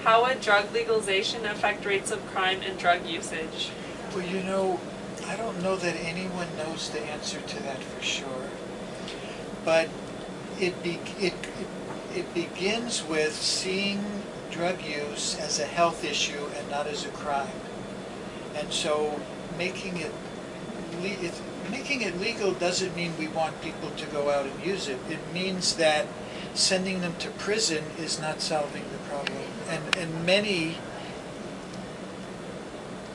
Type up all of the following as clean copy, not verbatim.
How would drug legalization affect rates of crime and drug usage? Well, you know, I don't know that anyone knows the answer to that for sure. But it begins with seeing drug use as a health issue and not as a crime. And so making it legal doesn't mean we want people to go out and use it. It means that sending them to prison is not solving the problem. And many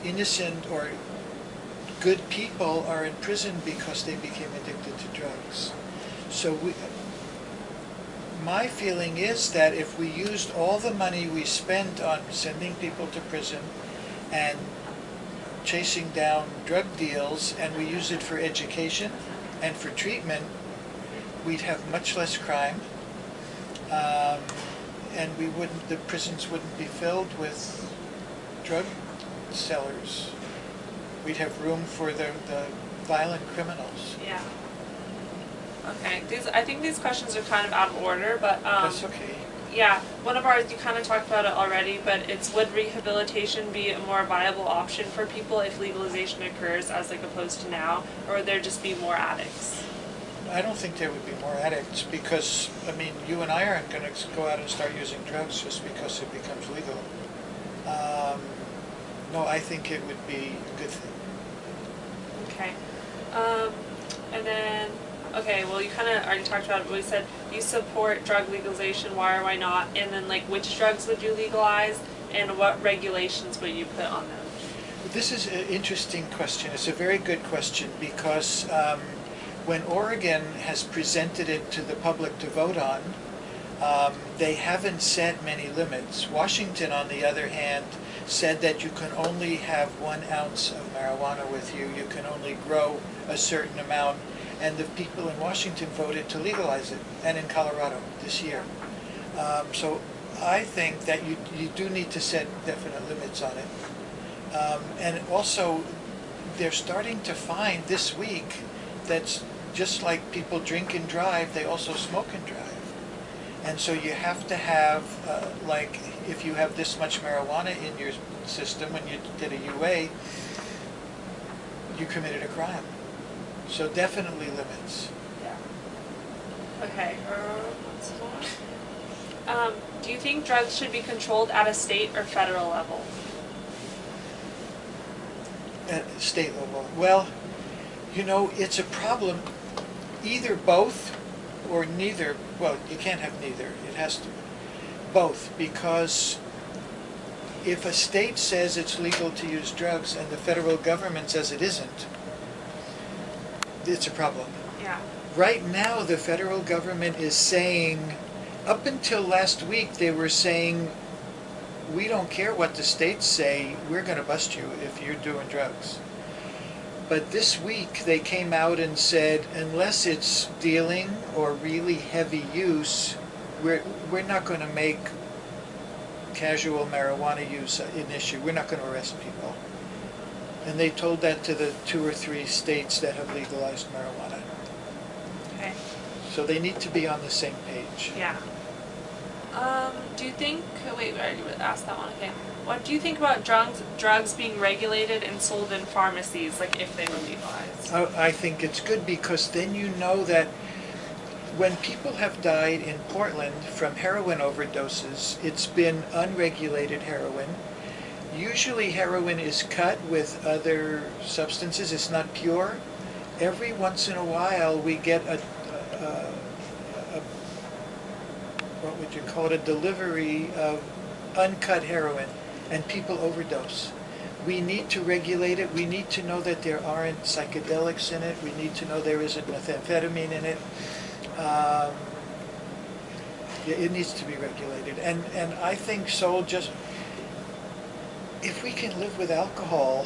innocent or good people are in prison because they became addicted to drugs. So my feeling is that if we used all the money we spent on sending people to prison and chasing down drug deals, and we use it for education and for treatment, we'd have much less crime, and the prisons wouldn't be filled with drug sellers. We'd have room for the violent criminals. Yeah. Okay. I think these questions are kind of out of order, but That's okay. yeah, one of ours, you kind of talked about it already, but it's, would rehabilitation be a more viable option for people if legalization occurs as like opposed to now, or would there just be more addicts? I don't think there would be more addicts because, I mean, you and I aren't going to go out and start using drugs just because it becomes legal. No, I think it would be a good thing. Okay. And then, okay, well, you kind of already talked about it, but we said you support drug legalization, why or why not? And then, like, which drugs would you legalize, and what regulations would you put on them? This is an interesting question. It's a very good question because when Oregon has presented it to the public to vote on, they haven't set many limits. Washington, on the other hand, said that you can only have 1 ounce of marijuana with you. You can only grow a certain amount. And the people in Washington voted to legalize it, and in Colorado this year. So I think that you do need to set definite limits on it. And also, they're starting to find this week that just like people drink and drive, they also smoke and drive. And so you have to have, like, if you have this much marijuana in your system when you did a UA, you committed a crime. So definitely limits. Yeah. Okay. Do you think drugs should be controlled at a state or federal level? At state level. Well, you know, it's a problem. Either both or neither. Well, you can't have neither. It has to be both, because if a state says it's legal to use drugs and the federal government says it isn't, it's a problem. Yeah. Right now, the federal government is saying, up until last week, they were saying, we don't care what the states say, we're going to bust you if you're doing drugs. But this week, they came out and said, unless it's dealing or really heavy use, we're not going to make casual marijuana use an issue. We're not going to arrest people. And they told that to the 2 or 3 states that have legalized marijuana. Okay. So they need to be on the same page. Yeah. Do you think, wait, I already asked that one, okay. What do you think about drugs being regulated and sold in pharmacies, like if they were legalized? I think it's good because then you know that when people have died in Portland from heroin overdoses, it's been unregulated heroin. Usually heroin is cut with other substances, it's not pure. Every once in a while we get a what would you call it, a delivery of uncut heroin, and people overdose. We need to regulate it. We need to know that there aren't psychedelics in it. We need to know there isn't methamphetamine in it. It needs to be regulated. And I think so, just if we can live with alcohol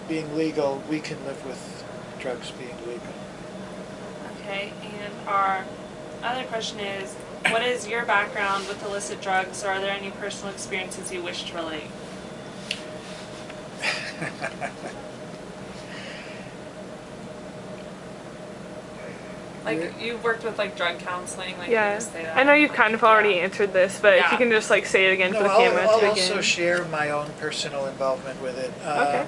being legal, we can live with drugs being legal. Okay, and our other question is, what is your background with illicit drugs, or are there any personal experiences you wish to relate? Like, you've worked with, like, drug counseling, like, you Yeah, just say that. I know you've kind of already answered this, but if Yeah. you can just like say it again for No, the camera I'll to also begin. share my own personal involvement with it. Okay.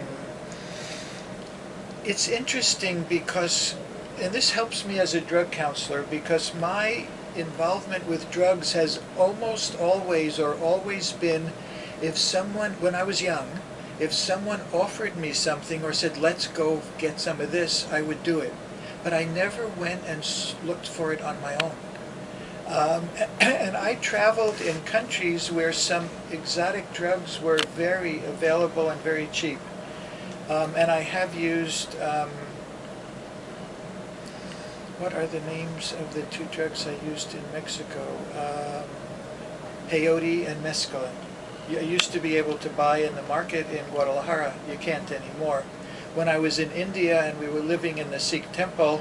It's interesting because, and this helps me as a drug counselor, because my involvement with drugs has almost always or always been, if someone, when I was young, if someone offered me something or said, let's go get some of this, I would do it. But I never went and looked for it on my own. And I traveled in countries where some exotic drugs were very available and very cheap. And I have used, what are the names of the two drugs I used in Mexico? Peyote and mescaline. You used to be able to buy in the market in Guadalajara. You can't anymore. When I was in India and we were living in the Sikh temple,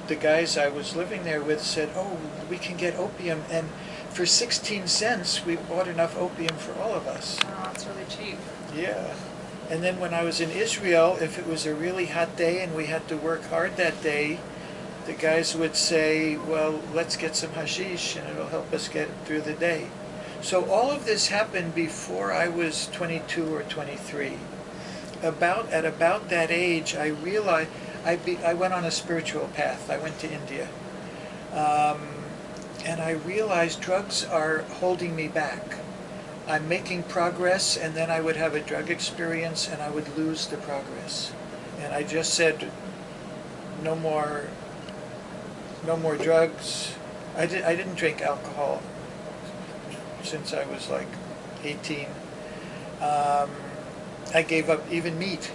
the guys I was living there with said, oh, we can get opium, and for 16 cents we bought enough opium for all of us. Oh, that's really cheap. Yeah. And then when I was in Israel, if it was a really hot day and we had to work hard that day, the guys would say, well, let's get some hashish and it'll help us get through the day. So all of this happened before I was 22 or 23. At about that age, I realized I went on a spiritual path. I went to India. And I realized drugs are holding me back. I'm making progress, and then I would have a drug experience and I would lose the progress. And I just said, no more drugs. I didn't drink alcohol since I was like 18. I gave up even meat.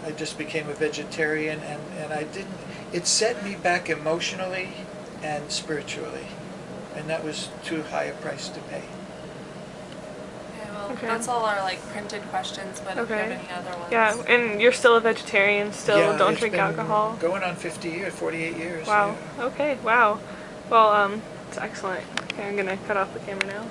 I just became a vegetarian, and I didn't. It set me back emotionally and spiritually, and that was too high a price to pay. Okay, well, Okay. that's all our, like, printed questions, but if you have Okay. any other ones. Yeah, and you're still a vegetarian, still Yeah, don't it's drink been alcohol. Going on 50 years, 48 years. Wow. Yeah. Okay. Wow. Well, it's excellent. Okay, I'm gonna cut off the camera now.